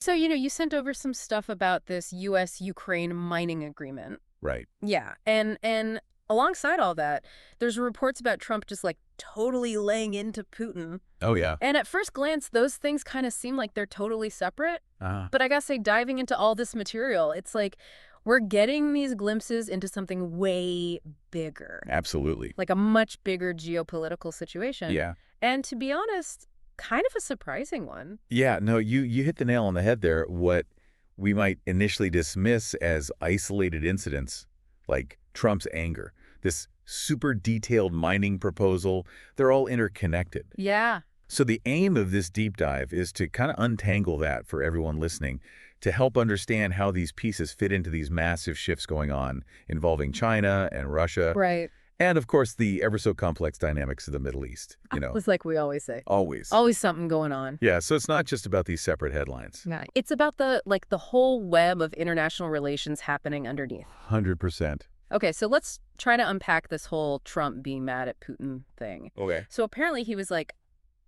So, you sent over some stuff about this U.S.-Ukraine mining agreement. Right. Yeah, and alongside all that, there's reports about Trump just like totally laying into Putin. Oh, yeah. And at first glance, those things kind of seem like they're totally separate. Uh, But I gotta say, diving into all this material, it's like we're getting these glimpses into something way bigger, absolutely. like a much bigger geopolitical situation. Yeah. And to be honest, kind of a surprising one. Yeah, no, you hit the nail on the head there. What we might initially dismiss as isolated incidents, like Trump's anger, this super detailed mining proposal, they're all interconnected. Yeah. So the aim of this deep dive is to kind of untangle that for everyone listening, to help understand how these pieces fit into these massive shifts going on involving China and Russia, Right. and of course the ever so complex dynamics of the Middle East, It's like we always say. always. Always something going on. Yeah, so it's not just about these separate headlines. Yeah. It's about the whole web of international relations happening underneath. 100%. Okay, so let's try to unpack this whole Trump being mad at Putin thing. Okay. So apparently he was like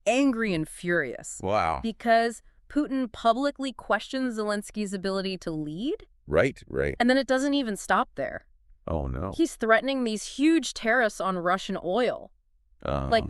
angry and furious Wow. because Putin publicly questions Zelensky's ability to lead. Right. And then it doesn't even stop there. Oh, no. He's threatening these huge tariffs on Russian oil, like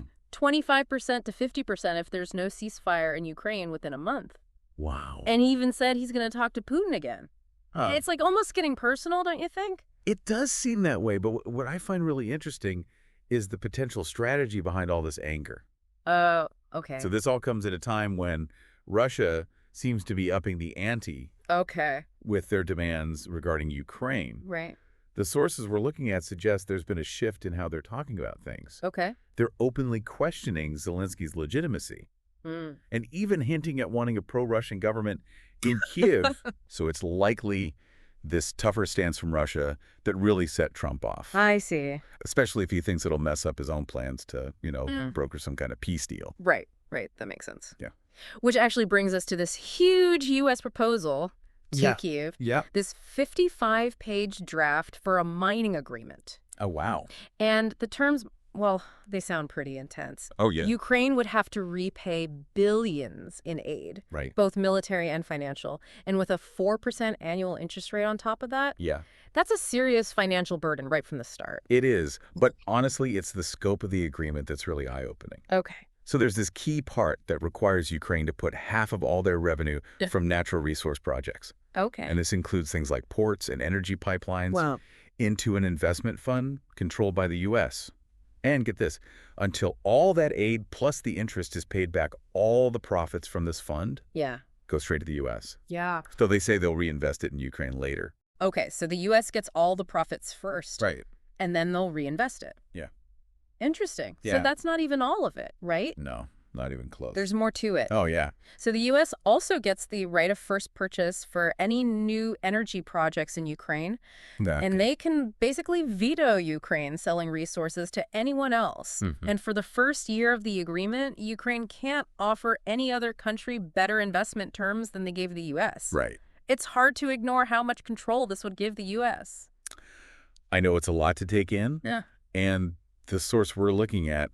25% to 50% if there's no ceasefire in Ukraine within a month. Wow. And he even said he's going to talk to Putin again. Huh. It's like almost getting personal, don't you think? It does seem that way, but what I find really interesting is the potential strategy behind all this anger. Oh, okay. So this all comes at a time when Russia seems to be upping the ante Okay. with their demands regarding Ukraine. Right. The sources we're looking at suggest there's been a shift in how they're talking about things. Okay. They're openly questioning Zelensky's legitimacy and even hinting at wanting a pro-Russian government in Kiev. So it's likely this tougher stance from Russia that really set Trump off, I see. especially if he thinks it'll mess up his own plans to, broker some kind of peace deal. Right. That makes sense. Yeah. Which actually brings us to this huge U.S. proposal to Kiev. Yeah. This 55-page draft for a mining agreement. Oh, wow. And the terms, well, they sound pretty intense. Oh, yeah. Ukraine would have to repay billions in aid, Right. both military and financial, and with a 4% annual interest rate on top of that. Yeah. That's a serious financial burden right from the start. It is. But honestly, it's the scope of the agreement that's really eye-opening. Okay. So there's this key part that requires Ukraine to put half of all their revenue from natural resource projects. Okay. And this includes things like ports and energy pipelines into an investment fund controlled by the U.S. And get this, until all that aid plus the interest is paid back, all the profits from this fund go straight to the U.S. Yeah. So they say they'll reinvest it in Ukraine later. Okay, so the U.S. gets all the profits first. Right. And then they'll reinvest it. Yeah. Interesting. Yeah. So that's not even all of it, right? No, not even close. There's more to it. Oh, yeah. So the U.S. also gets the right of first purchase for any new energy projects in Ukraine. And they can basically veto Ukraine selling resources to anyone else. And for the first year of the agreement, Ukraine can't offer any other country better investment terms than they gave the U.S. Right. It's hard to ignore how much control this would give the U.S. I know it's a lot to take in. Yeah. And the source we're looking at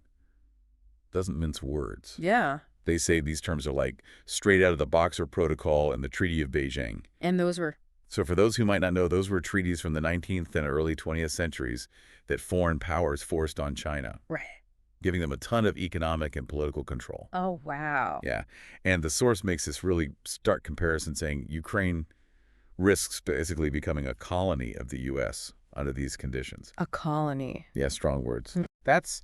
doesn't mince words. Yeah. They say these terms are like straight out of the Boxer Protocol and the Treaty of Beijing. And those were... So for those who might not know, those were treaties from the 19th and early 20th centuries that foreign powers forced on China. Right. Giving them a ton of economic and political control. Oh, wow. Yeah. And the source makes this really stark comparison saying Ukraine risks basically becoming a colony of the U.S. under these conditions. A colony. Yeah, strong words. That's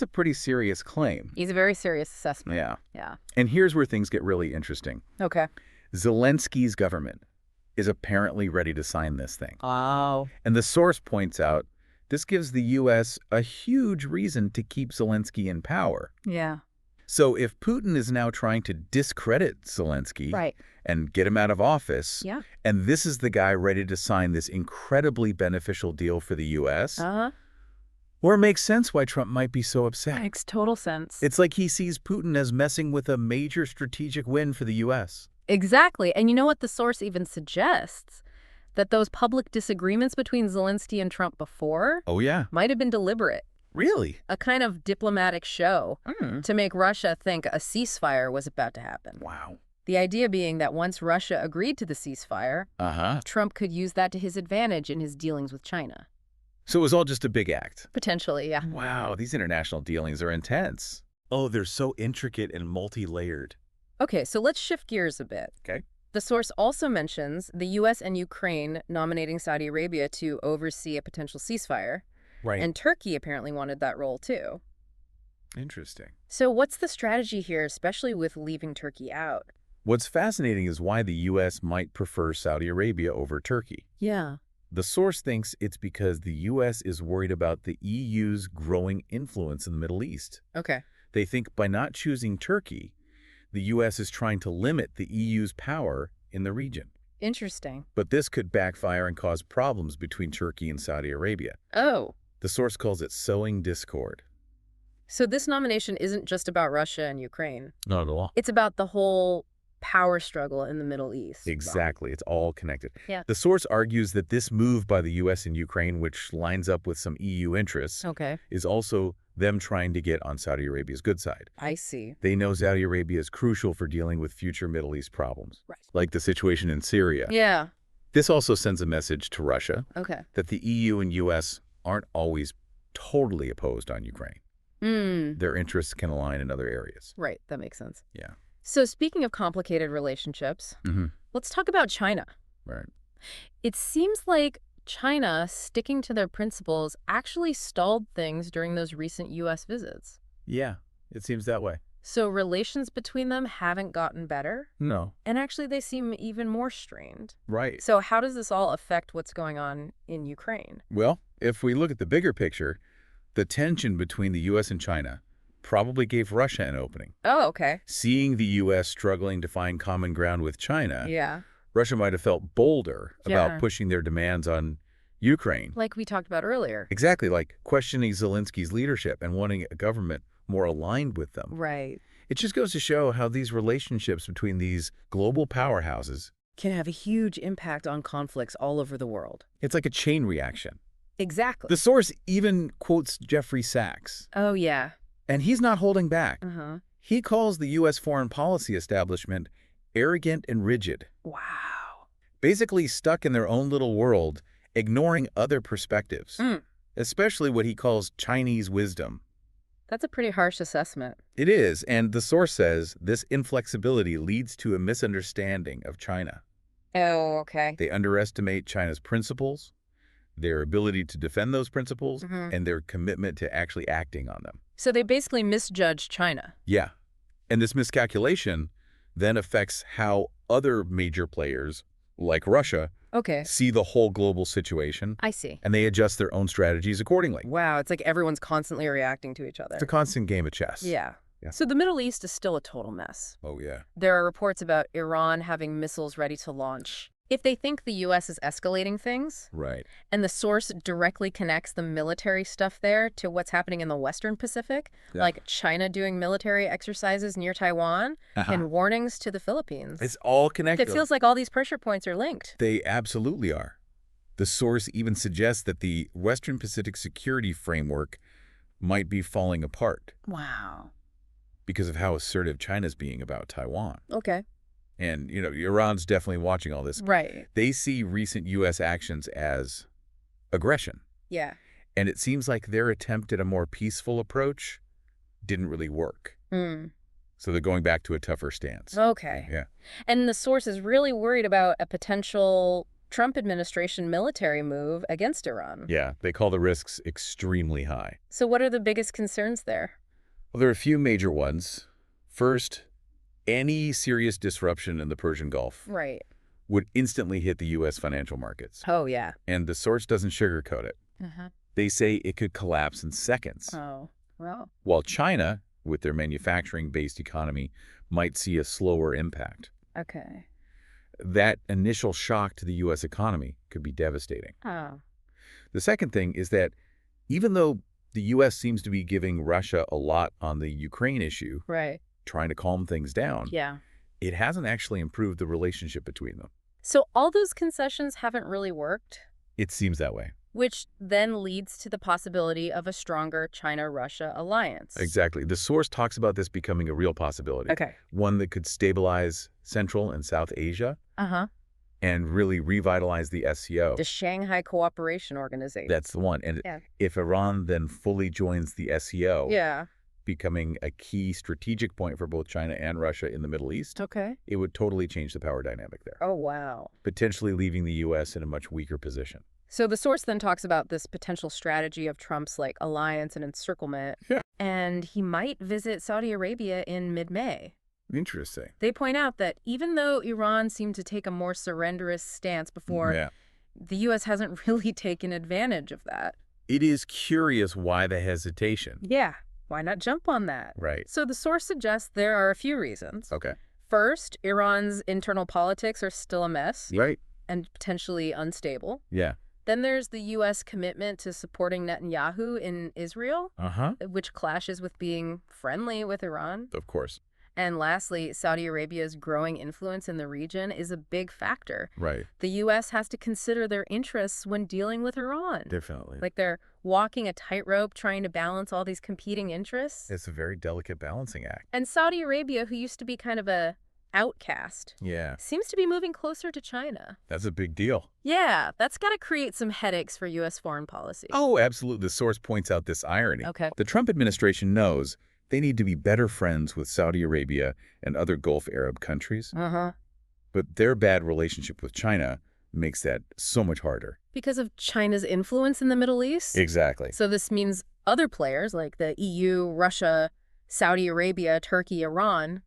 a pretty serious claim. It's a very serious assessment. Yeah. Yeah. And here's where things get really interesting. Okay. Zelensky's government is apparently ready to sign this thing. Oh. And the source points out this gives the U.S. a huge reason to keep Zelensky in power. Yeah. So if Putin is now trying to discredit Zelensky and get him out of office, and this is the guy ready to sign this incredibly beneficial deal for the U.S., or it makes sense why Trump might be so upset. Makes total sense. It's like he sees Putin as messing with a major strategic win for the U.S. Exactly. And you know what the source even suggests? That those public disagreements between Zelensky and Trump before might have been deliberate. Really? A kind of diplomatic show to make Russia think a ceasefire was about to happen. Wow. The idea being that once Russia agreed to the ceasefire, Trump could use that to his advantage in his dealings with China. So it was all just a big act? Potentially, yeah. Wow, these international dealings are intense. Oh, they're so intricate and multi-layered. Okay, so let's shift gears a bit. Okay. The source also mentions the U.S. and Ukraine nominating Saudi Arabia to oversee a potential ceasefire. Right. And Turkey apparently wanted that role, too. Interesting. So what's the strategy here, especially with leaving Turkey out? What's fascinating is why the U.S. might prefer Saudi Arabia over Turkey. Yeah. The source thinks it's because the U.S. is worried about the EU's growing influence in the Middle East. Okay. They think by not choosing Turkey, the U.S. is trying to limit the EU's power in the region. Interesting. But this could backfire and cause problems between Turkey and Saudi Arabia. Oh. The source calls it sowing discord. So this nomination isn't just about Russia and Ukraine. Not at all. It's about the whole power struggle in the Middle East. Exactly. It's all connected. Yeah. The source argues that this move by the U.S. and Ukraine, which lines up with some EU interests, is also them trying to get on Saudi Arabia's good side. I see. They know Saudi Arabia is crucial for dealing with future Middle East problems, like the situation in Syria. Yeah. This also sends a message to Russia that the EU and U.S. aren't always totally opposed on Ukraine. Their interests can align in other areas. Right. That makes sense. Yeah. So speaking of complicated relationships, let's talk about China. Right. It seems like China, sticking to their principles, actually stalled things during those recent U.S. visits. Yeah, it seems that way. So relations between them haven't gotten better? No. And actually they seem even more strained. Right. So how does this all affect what's going on in Ukraine? Well, if we look at the bigger picture, the tension between the U.S. and China probably gave Russia an opening. Oh, okay. Seeing the U.S. struggling to find common ground with China, Russia might have felt bolder about pushing their demands on Ukraine. Like we talked about earlier. Exactly, like questioning Zelensky's leadership and wanting a government more aligned with them. Right. It just goes to show how these relationships between these global powerhouses can have a huge impact on conflicts all over the world. It's like a chain reaction. Exactly. The source even quotes Jeffrey Sachs. Oh, yeah. And he's not holding back. He calls the U.S. foreign policy establishment arrogant and rigid. Wow. Basically stuck in their own little world, ignoring other perspectives, especially what he calls Chinese wisdom. That's a pretty harsh assessment. It is, and the source says this inflexibility leads to a misunderstanding of China. Oh, okay. They underestimate China's principles, their ability to defend those principles, and their commitment to actually acting on them. So they basically misjudged China. Yeah. And this miscalculation then affects how other major players, like Russia, see the whole global situation. I see. And they adjust their own strategies accordingly. Wow, it's like everyone's constantly reacting to each other. It's a constant game of chess. Yeah. So the Middle East is still a total mess. Oh, yeah. There are reports about Iran having missiles ready to launch. If they think the U.S. is escalating things, and the source directly connects the military stuff there to what's happening in the Western Pacific, like China doing military exercises near Taiwan and warnings to the Philippines. It's all connected. It feels like all these pressure points are linked. They absolutely are. The source even suggests that the Western Pacific security framework might be falling apart. Wow. Because of how assertive China's being about Taiwan. Okay. And, you know, Iran's definitely watching all this. Right. They see recent U.S. actions as aggression. Yeah. And it seems like their attempt at a more peaceful approach didn't really work. So they're going back to a tougher stance. Okay. Yeah. And the source is really worried about a potential Trump administration military move against Iran. Yeah. They call the risks extremely high. So what are the biggest concerns there? Well, there are a few major ones. First, any serious disruption in the Persian Gulf would instantly hit the U.S. financial markets. Oh, yeah. And the source doesn't sugarcoat it. They say it could collapse in seconds. Oh, well. While China, with their manufacturing-based economy, might see a slower impact. Okay. That initial shock to the U.S. economy could be devastating. Oh. The second thing is that even though the U.S. seems to be giving Russia a lot on the Ukraine issue, trying to calm things down, it hasn't actually improved the relationship between them. So all those concessions haven't really worked? It seems that way. which then leads to the possibility of a stronger China-Russia alliance. Exactly. The source talks about this becoming a real possibility. Okay. One that could stabilize Central and South Asia. And really revitalize the SCO. The Shanghai Cooperation Organization. That's the one. And if Iran then fully joins the SCO, becoming a key strategic point for both China and Russia in the Middle East, it would totally change the power dynamic there. Oh, wow. Potentially leaving the U.S. in a much weaker position. So the source then talks about this potential strategy of Trump's alliance and encirclement. Yeah. And he might visit Saudi Arabia in mid-May. Interesting. They point out that even though Iran seemed to take a more surrenderous stance before, the U.S. hasn't really taken advantage of that. It is curious why the hesitation. Yeah. Why not jump on that? Right. So the source suggests there are a few reasons. Okay. First, Iran's internal politics are still a mess. Right. And potentially unstable. Yeah. Then there's the U.S. commitment to supporting Netanyahu in Israel, which clashes with being friendly with Iran. Of course. And lastly, Saudi Arabia's growing influence in the region is a big factor. Right. The U.S. has to consider their interests when dealing with Iran. Definitely. They're walking a tightrope trying to balance all these competing interests. It's a very delicate balancing act. And Saudi Arabia, who used to be kind of a outcast, seems to be moving closer to China. That's a big deal. Yeah, that's got to create some headaches for U.S. foreign policy. Oh, absolutely. The source points out this irony. Okay. The Trump administration knows they need to be better friends with Saudi Arabia and other Gulf Arab countries. But their bad relationship with China makes that so much harder. Because of China's influence in the Middle East? Exactly. So this means other players like the EU, Russia, Saudi Arabia, Turkey, Iran,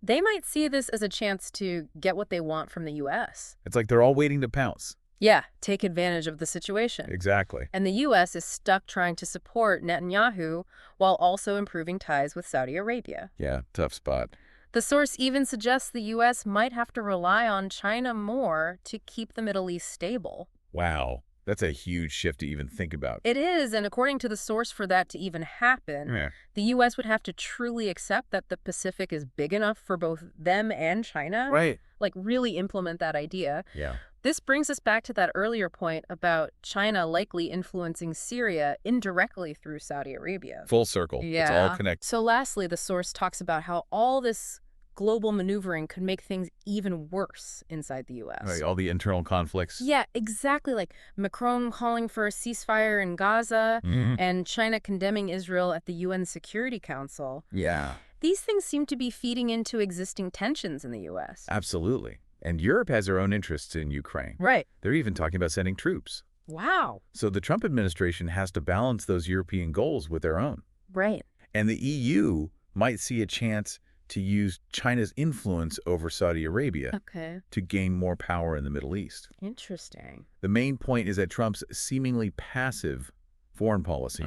they might see this as a chance to get what they want from the U.S. It's like they're all waiting to pounce. Yeah, take advantage of the situation. Exactly. And the U.S. is stuck trying to support Netanyahu while also improving ties with Saudi Arabia. Yeah, tough spot. The source even suggests the U.S. might have to rely on China more to keep the Middle East stable. Wow. That's a huge shift to even think about. It is, and according to the source, for that to even happen, the U.S. would have to truly accept that the Pacific is big enough for both them and China. Right. Really implement that idea. Yeah. This brings us back to that earlier point about China likely influencing Syria indirectly through Saudi Arabia. Full circle. Yeah. It's all connected. So lastly, the source talks about how all this global maneuvering could make things even worse inside the U.S. Right, all the internal conflicts. Yeah, exactly. Like Macron calling for a ceasefire in Gaza and China condemning Israel at the UN Security Council. Yeah. These things seem to be feeding into existing tensions in the U.S. Absolutely. And Europe has their own interests in Ukraine. Right. They're even talking about sending troops. Wow. So the Trump administration has to balance those European goals with their own. Right. And the EU might see a chance to use China's influence over Saudi Arabia to gain more power in the Middle East. Interesting. The main point is that Trump's seemingly passive foreign policy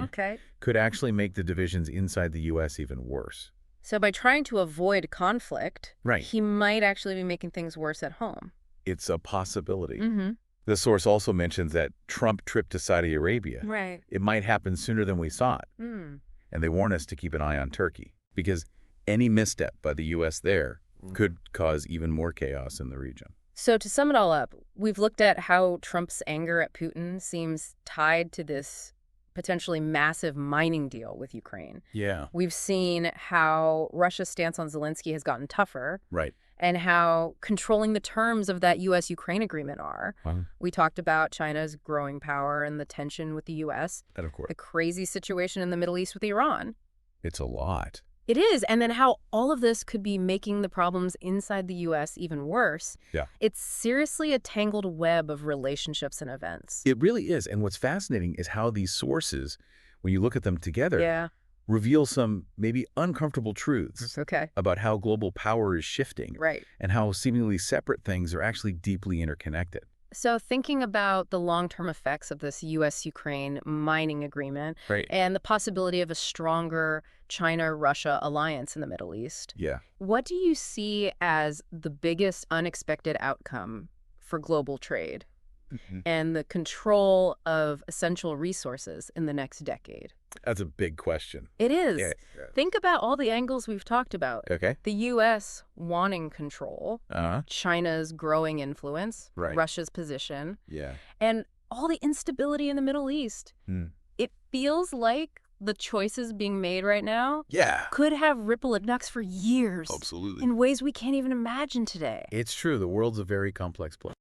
could actually make the divisions inside the U.S. even worse. So by trying to avoid conflict, he might actually be making things worse at home. It's a possibility. The source also mentions that Trump trip to Saudi Arabia. It might happen sooner than we thought. And they warn us to keep an eye on Turkey, because any misstep by the U.S. there could cause even more chaos in the region. So to sum it all up, we've looked at how Trump's anger at Putin seems tied to this potentially massive mining deal with Ukraine. Yeah. We've seen how Russia's stance on Zelensky has gotten tougher. Right. And how controlling the terms of that U.S.-Ukraine agreement are. We talked about China's growing power and the tension with the U.S. And of course. The crazy situation in the Middle East with Iran. It's a lot. It is. And then how all of this could be making the problems inside the U.S. even worse. Yeah. It's seriously a tangled web of relationships and events. It really is. And what's fascinating is how these sources, when you look at them together, reveal some maybe uncomfortable truths about how global power is shifting. Right. And how seemingly separate things are actually deeply interconnected. So thinking about the long-term effects of this U.S.-Ukraine mining agreement and the possibility of a stronger China-Russia alliance in the Middle East, what do you see as the biggest unexpected outcome for global trade and the control of essential resources in the next decade? That's a big question. It is. Yeah. Think about all the angles we've talked about. The U.S. wanting control, China's growing influence, Russia's position, and all the instability in the Middle East. It feels like the choices being made right now could have ripple effects for years. Absolutely. In ways we can't even imagine today. It's true. The world's a very complex place.